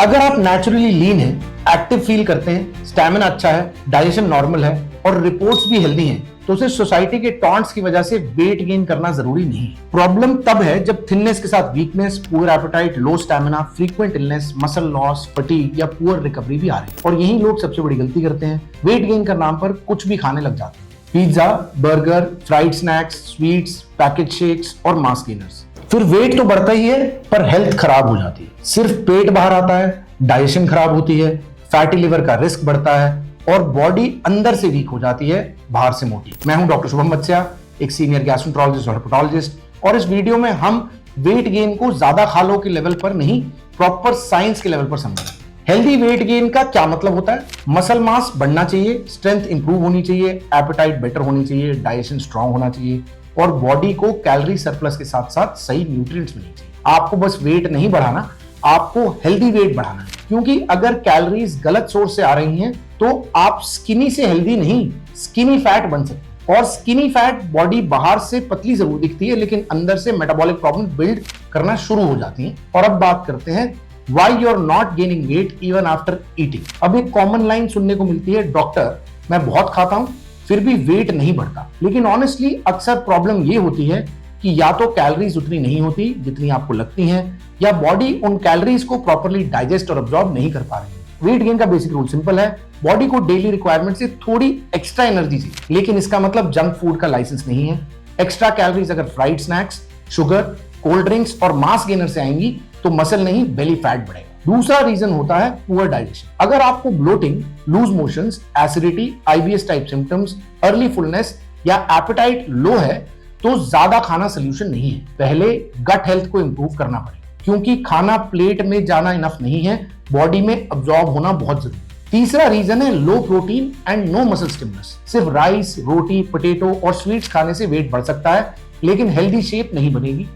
अगर आप नेचुरली लीन हैं, एक्टिव फील करते हैं, स्टैमिना अच्छा है, डाइजेशन नॉर्मल है और रिपोर्ट्स भी हेल्दी हैं, तो सिर्फ सोसाइटी के टॉन्ट्स की वजह से वेट गेन करना जरूरी नहीं है। प्रॉब्लम तब है जब थिननेस के साथ weakness, poor appetite, low stamina, frequent illness, muscle loss, fatigue या पुअर रिकवरी भी आ रही है। और यही लोग सबसे बड़ी गलती करते हैं, वेट गेन का नाम पर कुछ भी खाने लग जाते हैं। Pizza, burger, fried snacks, sweets, packet shakes और मास गेनर्स। फिर वेट तो बढ़ता ही है पर हेल्थ खराब हो जाती है। सिर्फ पेट बाहर आता है, डाइजेशन खराब होती है, फैटी लिवर का रिस्क बढ़ता है और बॉडी अंदर से वीक हो जाती है, बाहर से मोटी। मैं हूं डॉक्टर शुभम बच्चा, एक सीनियर गैस्ट्रोएंटरोलॉजिस्ट और हेपेटोलॉजिस्ट, और इस वीडियो में हम वेट गेन को ज्यादा खा लो के लेवल पर नहीं, प्रॉपर साइंस के लेवल पर समझेंगे। हेल्दी वेट गेन का क्या मतलब होता है? मसल मास बढ़ना चाहिए, स्ट्रेंथ इंप्रूव होनी चाहिए, एपेटाइट बेटर होनी चाहिए, डाइजेशन स्ट्रांग होना चाहिए और बॉडी को कैलोरी सरप्लस के साथ साथ सही न्यूट्रिएंट्स मिलने चाहिए। आपको बस वेट नहीं बढ़ाना, आपको हेल्दी वेट बढ़ाना है, क्योंकि अगर कैलोरीज गलत सोर्स से आ रही हैं तो आप स्किनी से हेल्दी नहीं, स्किनी फैट बन सकते हैं। और स्किनी फैट बॉडी बाहर से पतली जरूर दिखती है लेकिन अंदर से मेटाबॉलिक प्रॉब्लम बिल्ड करना शुरू हो जाती है। और अब बात करते हैं why you are not gaining weight even after eating। अब एक कॉमन लाइन सुनने को मिलती है, डॉक्टर मैं बहुत खाता हूं फिर भी वेट नहीं बढ़ता। लेकिन ऑनेस्टली अक्सर प्रॉब्लम ये होती है कि या तो कैलोरीज उतनी नहीं होती जितनी आपको लगती हैं, या बॉडी उन कैलोरीज को प्रॉपर्ली डाइजेस्ट और अब्सॉर्ब नहीं कर पा रही है। वेट गेन का बेसिक रूल सिंपल है, बॉडी को डेली रिक्वायरमेंट से थोड़ी एक्स्ट्रा एनर्जी चाहिए, लेकिन इसका मतलब जंक फूड का लाइसेंस नहीं है। एक्स्ट्रा कैलोरीज अगर fried snacks, sugar, cold drinks और मास गेनर से आएंगी तो मसल नहीं बेली फैट बढ़ेगा। दूसरा रीजन होता है पुअर डाइजेशन। अगर आपको bloating, loose motions, acidity, IBS type symptoms, early fullness या एपेटाइट लो है तो ज्यादा खाना सोल्यूशन नहीं है। पहले गट हेल्थ को इंप्रूव करना पड़ेगा, क्योंकि खाना प्लेट में जाना इनफ नहीं है, बॉडी में अब्सॉर्ब होना बहुत जरूरी है। तीसरा रीजन है low protein and no muscle stimulus. सिर्फ राइस, रोटी, पोटैटो और स्वीट्स खाने से वेट बढ़ सकता है लेकिन हेल्दी शेप नहीं बनेगी।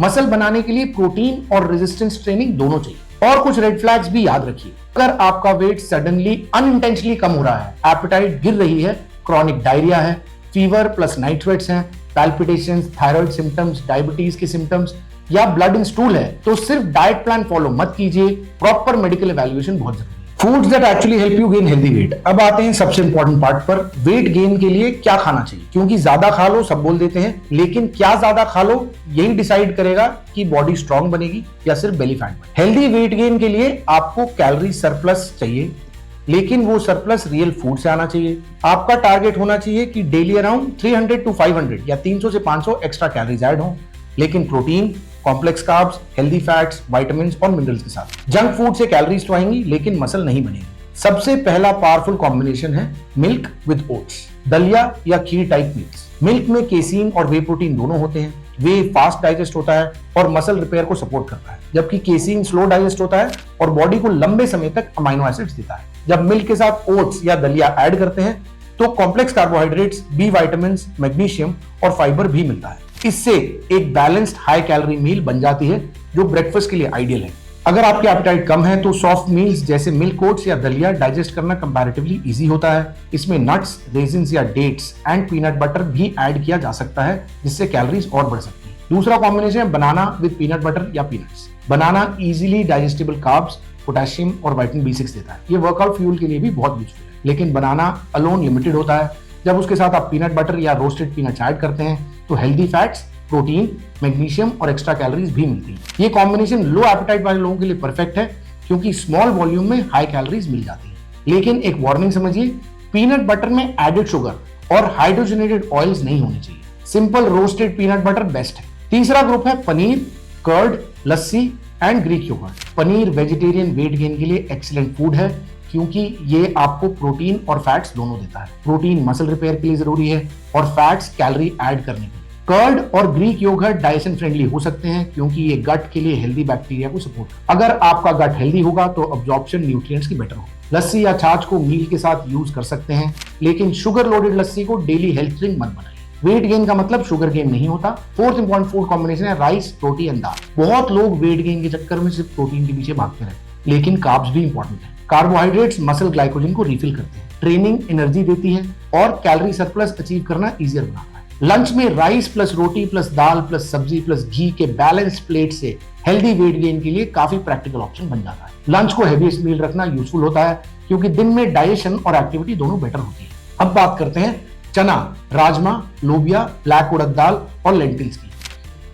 मसल बनाने के लिए प्रोटीन और रेजिस्टेंस ट्रेनिंग दोनों चाहिए। और कुछ रेड फ्लैग्स भी याद रखिए, अगर आपका वेट सडनली अनइंटेंशनली कम हो रहा है, एपेटाइट गिर रही है, क्रॉनिक डायरिया है, फीवर प्लस नाइट स्वेट्स हैं, पैल्पिटेशंस, थायराइड सिम्टम्स, डायबिटीज के सिम्टम्स या ब्लड इन स्टूल है, तो सिर्फ डाइट प्लान फॉलो मत कीजिए, प्रॉपर मेडिकल इवैल्यूएशन बहुत जरूरी है। Foods that actually help you gain healthy weight. अब आते हैं सबसे इंपॉर्टेंट पार्ट पर, वेट गेन के लिए क्या खाना चाहिए। क्योंकि ज्यादा खा लो सब बोल देते हैं, लेकिन क्या ज्यादा खा लो यही डिसाइड करेगा कि बॉडी स्ट्रांग बनेगी या सिर्फ बेली फैट बनेगी। हेल्दी वेट गेन के लिए आपको कैलोरी सरप्लस चाहिए, लेकिन वो सरप्लस रियल फूड से आना चाहिए। आपका टारगेट होना चाहिए कि डेली अराउंड 300 to 500 या 300 से 500 एक्स्ट्रा कैलोरीज ऐड हो, लेकिन protein, complex carbs, healthy fats, vitamins और मिनरल्स के साथ। जंक फूड से कैलोरीज तो आएंगी लेकिन मसल नहीं बनेगी। सबसे पहला पावरफुल कॉम्बिनेशन है मिल्क विद ओट्स, दलिया या खीर टाइप मील्स। मिल्क में केसीन और वे प्रोटीन दोनों होते हैं। वे फास्ट डाइजेस्ट होता है और मसल रिपेयर को सपोर्ट करता है, जबकि केसीन स्लो डाइजेस्ट होता है और बॉडी को लंबे समय तक अमाइनो एसिड्स देता है। जब मिल्क के साथ ओट्स या दलिया ऐड करते हैं तो complex carbohydrates, B vitamins, magnesium और फाइबर भी मिलता है। इससे एक बैलेंस्ड हाई कैलोरी मील बन जाती है जो ब्रेकफास्ट के लिए आइडियल है। अगर आपकी एपेटाइट कम है तो सॉफ्ट मील्स जैसे मिल्क ओट्स या दलिया डाइजेस्ट करना कंपैरेटिवली इजी होता है। इसमें नट्स, रेजिन्स या डेट्स एंड पीनट बटर भी ऐड किया जा सकता है, जिससे कैलोरीज और बढ़ सकती है। दूसरा कॉम्बिनेशन है बनाना विद पीनट बटर या पीनट्स। बनाना इजीली डाइजेस्टेबल कार्ब्स, पोटेशियम और विटामिन B6 देता है। ये वर्कआउट फ्यूल के लिए भी बहुत यूजफुल है, लेकिन बनाना अलोन लिमिटेड होता है। जब उसके साथ आप पीनट बटर या रोस्टेड पीनट्स ऐड करते हैं तो हेल्दी फैट्स, प्रोटीन, मैग्नीशियम और एक्स्ट्रा कैलोरीज भी मिलती है। ये कॉम्बिनेशन लो एपेटाइट वाले लोगों के लिए परफेक्ट है, क्योंकि स्मॉल वॉल्यूम में हाई कैलोरीज मिल जाती है। लेकिन एक वार्निंग समझिए, पीनट बटर में एडेड शुगर और हाइड्रोजनेटेड ऑयल्स नहीं होने चाहिए। Simple roasted peanut butter best है। तीसरा ग्रुप है paneer, curd, lassi and Greek yoghurt. Paneer vegetarian weight gain के लिए एक्सीलेंट फूड है, क्योंकि ये आपको प्रोटीन और फैट्स दोनों देता है। प्रोटीन मसल रिपेयर के लिए जरूरी है और फैट्स कैलोरी ऐड करने के लिए। कर्ड और ग्रीक योगर्ट डाइजेशन फ्रेंडली हो सकते हैं, क्योंकि ये गट के लिए हेल्दी बैक्टीरिया को सपोर्ट करता है। अगर आपका गट हेल्दी होगा तो अब्जॉर्प्शन न्यूट्रिएंट्स की बेटर होगी। लस्सी या छाछ को मील के साथ यूज कर सकते हैं, लेकिन शुगर लोडेड लस्सी को डेली हेल्थ ड्रिंक मत बनाइए। वेट गेन का मतलब शुगर गेन नहीं होता। फोर्थ इंपॉर्टेंट फूड कॉम्बिनेशन है राइस, रोटी एंड दाल। बहुत लोग वेट गेन के चक्कर में सिर्फ प्रोटीन के पीछे भागते रहते हैं, लेकिन कार्ब्स भी इंपॉर्टेंट है। कार्बोहाइड्रेट्स मसल ग्लाइकोजन को रिफिल करते हैं, ट्रेनिंग एनर्जी देती है और कैलोरी सरप्लस अचीव करना इजियर बनाता है। लंच में राइस प्लस रोटी प्लस दाल प्लस सब्जी प्लस घी के बैलेंस प्लेट से हेल्दी वेट गेन के लिए काफी प्रैक्टिकल ऑप्शन बन जाता है। लंच को हैवीएस्ट मील रखना यूजफुल होता है क्योंकि दिन में डाइजेशन और एक्टिविटी दोनों बेटर होती है। अब बात करते हैं चना, राजमा, लोबिया, ब्लैक उड़द दाल और लेंटिल्स की।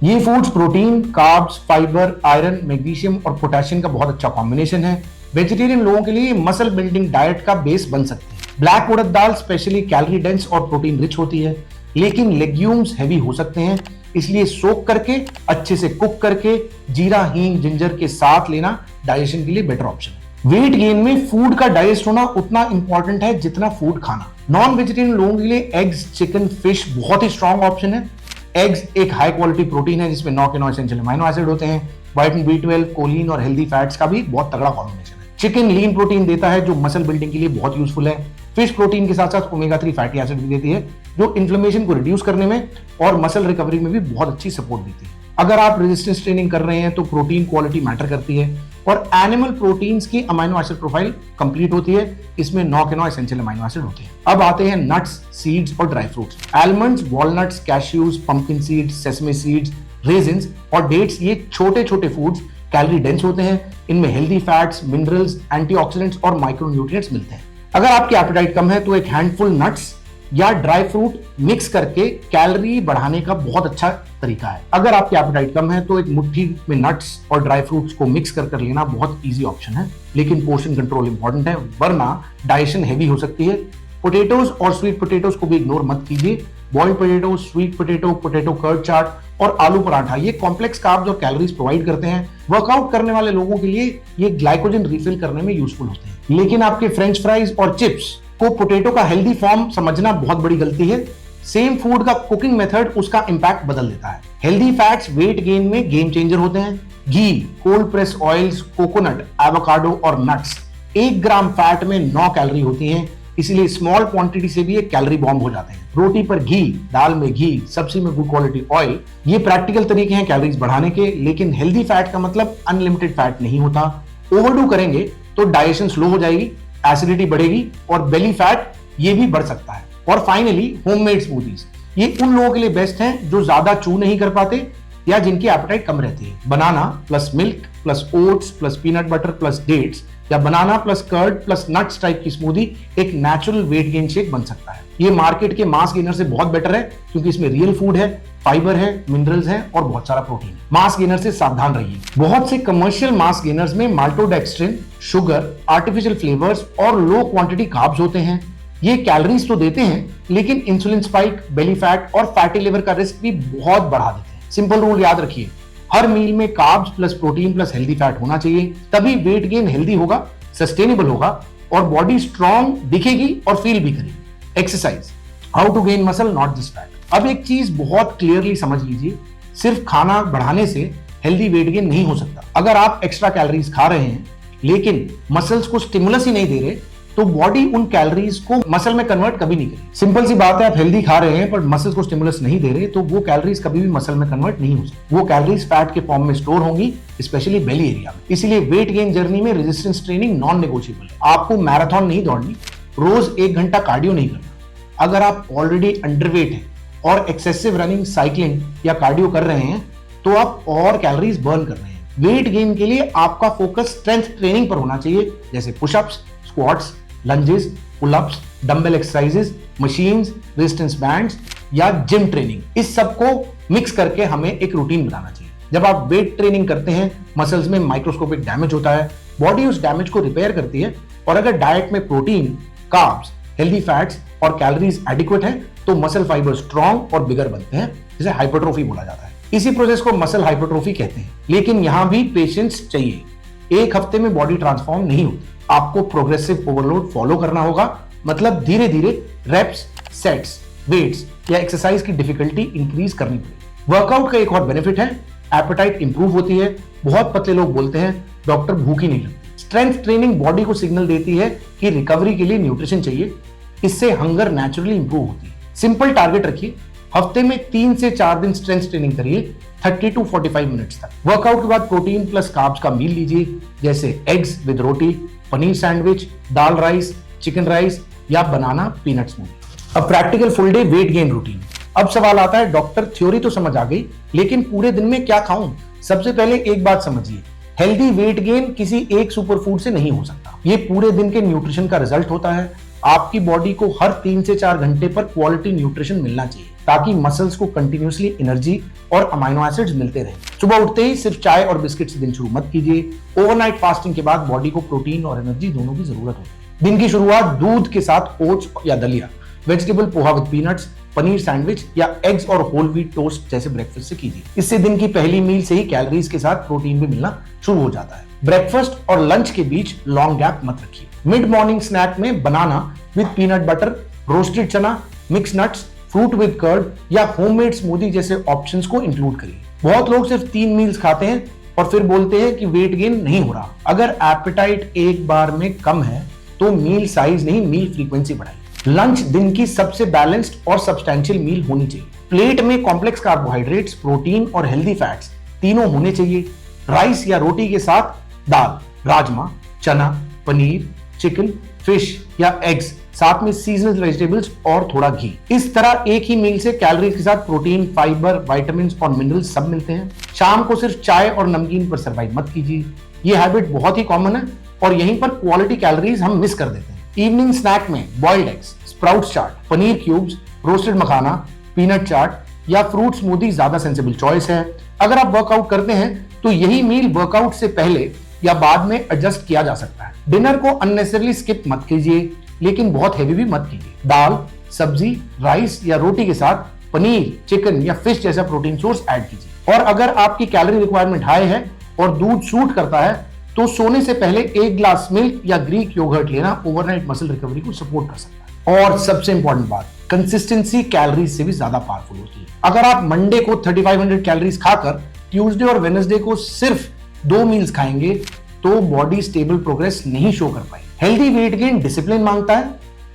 ये foods protein, carbs, fibre, iron, magnesium और पोटेशियम का बहुत अच्छा कॉम्बिनेशन है। वेजिटेरियन लोगों के लिए मसल बिल्डिंग डाइट का बेस बन सकते हैं। ब्लैक उड़द दाल स्पेशली कैलोरी डेंस और प्रोटीन रिच होती है, लेकिन लेग्यूम्स हैवी हो सकते हैं, इसलिए सोक करके अच्छे से कुक करके जीरा, हींग, जिंजर के साथ लेना डाइजेशन के लिए बेटर ऑप्शन है। वेट गेन में फूड का डाइजेस्ट होना उतना इंपॉर्टेंट है जितना फूड खाना। नॉन वेजिटेरियन लोगों के लिए एग्स, चिकन, फिश बहुत ही स्ट्रॉन्ग ऑप्शन है। एग्स एक हाई क्वालिटी प्रोटीन है जिसमें 9 के 9 एसेंशियल अमीनो एसिड होते हैं। विटामिन B12, कोलिन और हेल्दी फैट्स का भी बहुत तगड़ा कॉम्बिनेशन है। चिकन लीन प्रोटीन देता है जो मसल बिल्डिंग के लिए बहुत यूजफुल है। फिश प्रोटीन के साथ साथ ओमेगा 3 फैटी एसिड भी देती है जो इन्फ्लेमेशन को रिड्यूस करने में और मसल रिकवरी में भी बहुत अच्छी सपोर्ट देती है। अगर आप रेजिस्टेंस ट्रेनिंग कर रहे हैं तो प्रोटीन क्वालिटी मैटर करती है और एनिमल प्रोटीन्स की अमीनो एसिड प्रोफाइल कंप्लीट होती है। इसमें 9 के 9 एसेंशियल अमीनो एसिड होते हैं। अब आते हैं नट्स, सीड्स और dry fruits. Almonds, walnuts, cashews, pumpkin seeds, sesame seeds, resins और डेट्स ये छोटे छोटे फूड्स कैलोरी डेंस होते हैं। इनमें हेल्दी फैट्स, मिनरल्स, एंटीऑक्सीडेंट्स और माइक्रोन्यूट्रिएंट्स मिलते हैं। अगर आपकी एपेटाइट कम है तो एक हैंडफुल नट्स या ड्राई फ्रूट मिक्स करके कैलोरी बढ़ाने का बहुत अच्छा तरीका है। अगर आपकी एपेटाइट कम है तो एक मुट्ठी में नट्स और ड्राई फ्रूट्स को मिक्स कर लेना बहुत इजी ऑप्शन है, लेकिन पोर्शन कंट्रोल इंपॉर्टेंट है वरना डाइजेशन हैवी हो सकती है। पोटैटोज और स्वीट पोटैटोज को भी इग्नोर मत कीजिए। Boiled potato, sweet potato, potato curd chaat और आलू पराठा ये कॉम्प्लेक्स कार्ब्स और कैलोरीज प्रोवाइड करते हैं। वर्कआउट करने वाले लोगों के लिए ये ग्लाइकोजन रिफिल करने में यूजफुल होते हैं, लेकिन आपके फ्रेंच फ्राइज और चिप्स को पोटैटो का हेल्दी फॉर्म समझना बहुत बड़ी गलती है। सेम फूड का कुकिंग मेथड उसका इंपैक्ट बदल देता है। हेल्दी फैट्स वेट गेन में गेम चेंजर होते हैं। Ghee, cold press oils, coconut, avocado और नट्स 1 ग्राम फैट में 9 कैलोरी होती हैं, इसलिए स्मॉल क्वांटिटी से भी ये कैलोरी बॉम्ब हो जाते हैं। रोटी पर घी, दाल में घी, सब्जी में गुड क्वालिटी ऑयल, ये प्रैक्टिकल तरीके हैं कैलोरीज बढ़ाने के, लेकिन हेल्दी फैट का मतलब अनलिमिटेड फैट नहीं होता। ओवरडू करेंगे तो डाइजेशन स्लो हो जाएगी, एसिडिटी बढ़ेगी और बेली फैट ये भी बढ़ सकता है। और फाइनली होममेड स्मूदीज, ये उन लोगों के लिए बेस्ट हैं जो ज्यादा चू नहीं कर पाते या जिनकी एपेटाइट कम रहती है। Banana plus milk plus oats plus peanut butter plus dates या banana plus curd plus nuts type की स्मूदी एक नेचुरल वेट गेन शेक बन सकता है। ये मार्केट के मास गेनर से बहुत बेटर है क्योंकि इसमें रियल फूड है, फाइबर है, मिनरल्स है और बहुत सारा प्रोटीन है। मास गेनर से सावधान रहिए। बहुत से कमर्शियल मास गेनर्स में माल्टोडेक्स्ट्रिन, शुगर, आर्टिफिशियल फ्लेवर्स और लो क्वांटिटी कार्ब्स होते हैं। ये कैलोरीज तो देते हैं लेकिन इंसुलिन स्पाइक, बेली फैट और फैटी लिवर का रिस्क भी बहुत बढ़ा देते हैं। सिंपल रूल याद रखिए, हर मील में carbs plus protein plus healthy fat होना चाहिए, तभी वेट गेन हेल्दी होगा, सस्टेनेबल होगा और बॉडी स्ट्रॉन्ग दिखेगी और फील भी करेगी। Exercise, how to gain muscle not just fat. अब एक चीज बहुत क्लियरली समझ लीजिए, सिर्फ खाना बढ़ाने से हेल्दी वेट गेन नहीं हो सकता। अगर आप एक्स्ट्रा कैलोरीज खा रहे हैं लेकिन मसल्स को स्टिमुलस ही नहीं दे रहे तो बॉडी उन कैलोरीज को मसल में कन्वर्ट कभी नहीं करेगी। सिंपल सी बात है, आप हेल्दी खा रहे हैं पर मसल्स को स्टिमुलस नहीं दे रहे तो वो कैलोरीज कभी भी मसल में कन्वर्ट नहीं हो सकती। वो कैलोरीज फैट के फॉर्म में स्टोर होंगी, स्पेशली बेली एरिया में। इसलिए वेट गेन जर्नी में रेजिस्टेंस ट्रेनिंग नॉन नेगोशिएबल है। आपको मैराथन नहीं दौड़नी, रोज 1 घंटा कार्डियो नहीं करना। अगर आप ऑलरेडी अंडरवेट हैं और एक्सेसिव रनिंग, साइकिलिंग या कार्डियो कर रहे हैं तो आप और कैलोरीज बर्न कर रहे हैं। वेट गेन के लिए आपका फोकस स्ट्रेंथ ट्रेनिंग पर होना चाहिए, जैसे pushups, squats, lunges, pullups, dumbbell exercises, machines, resistance bands या जिम ट्रेनिंग। इस सब को मिक्स करके हमें एक रूटीन बनाना चाहिए। जब आप वेट ट्रेनिंग करते हैं मसल्स में माइक्रोस्कोपिक डैमेज होता है, बॉडी उस डैमेज को रिपेयर करती है और अगर डाइट में प्रोटीन, कार्ब्स, हेल्दी फैट्स और कैलोरीज एडिक्वेट है तो मसल फाइबर स्ट्रॉन्ग और बिगर बनते हैं, जिसे हाइपरट्रोफी बोला जाता है। इसी प्रोसेस को मसल हाइपरट्रोफी कहते हैं, लेकिन यहां भी पेशेंस चाहिए। 1 हफ्ते में बॉडी ट्रांसफॉर्म नहीं होती, आपको प्रोग्रेसिव ओवरलोड फॉलो करना होगा, मतलब धीरे धीरे रेप्स, सेट्स, वेट्स या एक्सरसाइज की डिफिकल्टी इंक्रीज करनी पड़ेगी। वर्कआउट का एक और बेनिफिट है, एपेटाइट इंप्रूव होती है। बहुत पतले लोग बोलते हैं डॉक्टर भूख ही नहीं लगती। स्ट्रेंथ ट्रेनिंग बॉडी को सिग्नल देती है कि रिकवरी के लिए न्यूट्रिशन चाहिए, इससे हंगर नेचुरली इंप्रूव होती है। सिंपल टारगेट रखिए, हफ्ते में 3 से 4 दिन स्ट्रेंथ ट्रेनिंग करिए 30 to 45 मिनट्स तक। वर्कआउट के बाद प्रोटीन प्लस कार्ब्स का मील लीजिए, जैसे eggs with roti, paneer sandwich, dal rice, chicken rice या बनाना पीनट स्मूदी। अब practical full day weight gain routine. अब सवाल आता है, डॉक्टर थ्योरी तो समझ आ गई लेकिन पूरे दिन में क्या खाऊं? सबसे पहले एक बात समझिए, हेल्दी वेट गेन किसी एक सुपरफूड से नहीं हो सकता। ये पूरे दिन के न्यूट्रिशन का रिजल्ट होता है। आपकी बॉडी को हर 3 से 4 घंटे पर क्वालिटी न्यूट्रिशन मिलना चाहिए ताकि मसल्स को कंटिन्यूअसली एनर्जी और अमाइनो एसिड्स मिलते रहें। सुबह उठते ही सिर्फ चाय और बिस्किट से दिन शुरू मत कीजिए। ओवरनाइट फास्टिंग के बाद बॉडी को प्रोटीन और एनर्जी दोनों की जरूरत होती है। दिन की शुरुआत दूध के साथ ओट्स या दलिया, vegetable poha with peanuts, paneer sandwich या एग्स और होल व्हीट टोस्ट जैसे ब्रेकफास्ट से कीजिए। इससे दिन की पहली मील से ही कैलोरीज के साथ प्रोटीन भी मिलना शुरू हो जाता है। ब्रेकफास्ट और लंच के बीच लॉन्ग गैप मत रखिए। मिड मॉर्निंग स्नैक में banana with peanut butter, roasted चना, mix nuts, fruit with curd या होममेड स्मूदी जैसे ऑप्शंस को इंक्लूड करिए। बहुत लोग सिर्फ 3 मील्स खाते हैं और फिर बोलते हैं कि वेट गेन नहीं हो रहा। अगर एपेटाइट एक बार में कम है तो मील साइज नहीं, मील फ्रीक्वेंसी बढ़ाइए। लंच दिन की सबसे बैलेंस्ड और सब्सटैंशियल मील होनी चाहिए। प्लेट में कॉम्प्लेक्स कार्बोहाइड्रेट्स, प्रोटीन और हेल्दी फैट्स तीनों होने चाहिए। राइस या रोटी के साथ दाल, राजमा, चना, पनीर, चिकन, फिश या एग्स, साथ में सीजनल वेजिटेबल्स और थोड़ा घी। इस तरह एक ही मील से कैलोरीज के साथ प्रोटीन, फाइबर, विटामिन्स और मिनरल्स सब मिलते हैं। शाम को सिर्फ चाय और नमकीन पर सर्वाइव मत कीजिए। ये हैबिट बहुत ही कॉमन है और यहीं पर क्वालिटी कैलोरीज हम मिस कर देते हैं। इवनिंग स्नैक में बॉइल्ड एग्स, स्प्राउट्स चाट, पनीर क्यूब्स, रोस्टेड मखाना, पीनट चाट या फ्रूट स्मूदी ज्यादा सेंसिबल चॉइस है। अगर आप वर्कआउट करते हैं तो यही मील वर्कआउट से पहले या बाद में एडजस्ट किया जा सकता है। डिनर को अननेसेसरली स्किप मत कीजिए, लेकिन बहुत हेवी भी मत कीजिए। दाल, सब्जी, राइस या रोटी के साथ पनीर, चिकन या फिश जैसा प्रोटीन सोर्स ऐड कीजिए। और अगर आपकी कैलोरी रिक्वायरमेंट हाई है और दूध सूट करता है तो सोने से पहले 1 ग्लास मिल्क या ग्रीक योगर्ट लेना ओवरनाइट मसल रिकवरी को सपोर्ट कर सकता है। और सबसे इंपॉर्टेंट बात, कंसिस्टेंसी कैलोरीज से भी ज्यादा पावरफुल होती है। अगर आप मंडे को 3500 कैलोरीज खाकर ट्यूसडे और वेडनेसडे को सिर्फ 2 मील्स खाएंगे तो बॉडी स्टेबल प्रोग्रेस नहीं शो कर पाएगी। हेल्दी वेट गेन डिसिप्लिन मांगता है,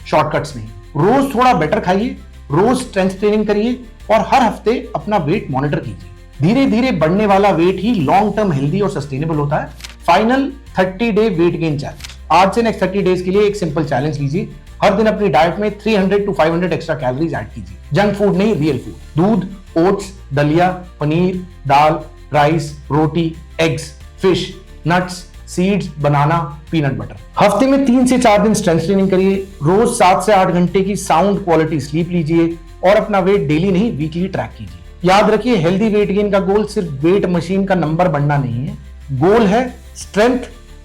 शॉर्टकट्स नहीं। रोज थोड़ा बेटर खाइए, रोज स्ट्रेंथ ट्रेनिंग करिए और हर हफ्ते अपना वेट मॉनिटर कीजिए। धीरे धीरे बढ़ने वाला वेट ही लॉन्ग टर्म हेल्दी और सस्टेनेबल होता है। Final 30 day weight gain challenge. आज से नेक्स्ट 30 डेज के लिए एक सिंपल चैलेंज लीजिए। हर दिन अपनी डाइट में 300 to 500 एक्स्ट्रा कैलोरीज ऐड कीजिए। जंक फूड नहीं, रियल फूड। दूध, ओट्स, दलिया, पनीर, दाल, राइस, रोटी, एग्स, फिश, नट्स, सीड्स, बनाना, पीनट बटर। हफ्ते में 3 से 4 दिन स्ट्रेंथ ट्रेनिंग करिए। रोज 7 से 8 घंटे की साउंड क्वालिटी स्लीप लीजिए और अपना वेट डेली नहीं, वीकली ट्रैक कीजिए। याद रखिए, हेल्दी वेट गेन का गोल सिर्फ वेट मशीन का नंबर बढ़ना नहीं है। गोल है स्ट्रेंथ,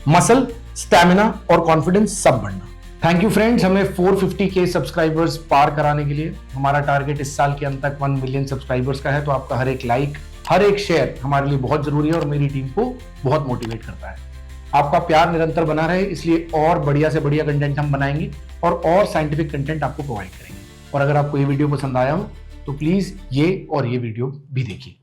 मसल, स्टैमिना और कॉन्फिडेंस सब बढ़ना। थैंक यू फ्रेंड्स, हमें 450K सब्सक्राइबर्स पार कराने के लिए हमारा टारगेट इस साल के अंत तक 1 मिलियन सब्सक्राइबर्स का है। तो आपका हर एक लाइक, हर एक शेयर हमारे लिए बहुत जरूरी है और मेरी टीम को बहुत मोटिवेट करता है। आपका प्यार निरंतर बना रहे, इसलिए और बढ़िया से बढ़िया कंटेंट हम बनाएंगे और साइंटिफिक कंटेंट आपको प्रोवाइड करेंगे। और अगर आपको ये वीडियो पसंद आया हो तो प्लीज ये और ये वीडियो भी देखिए।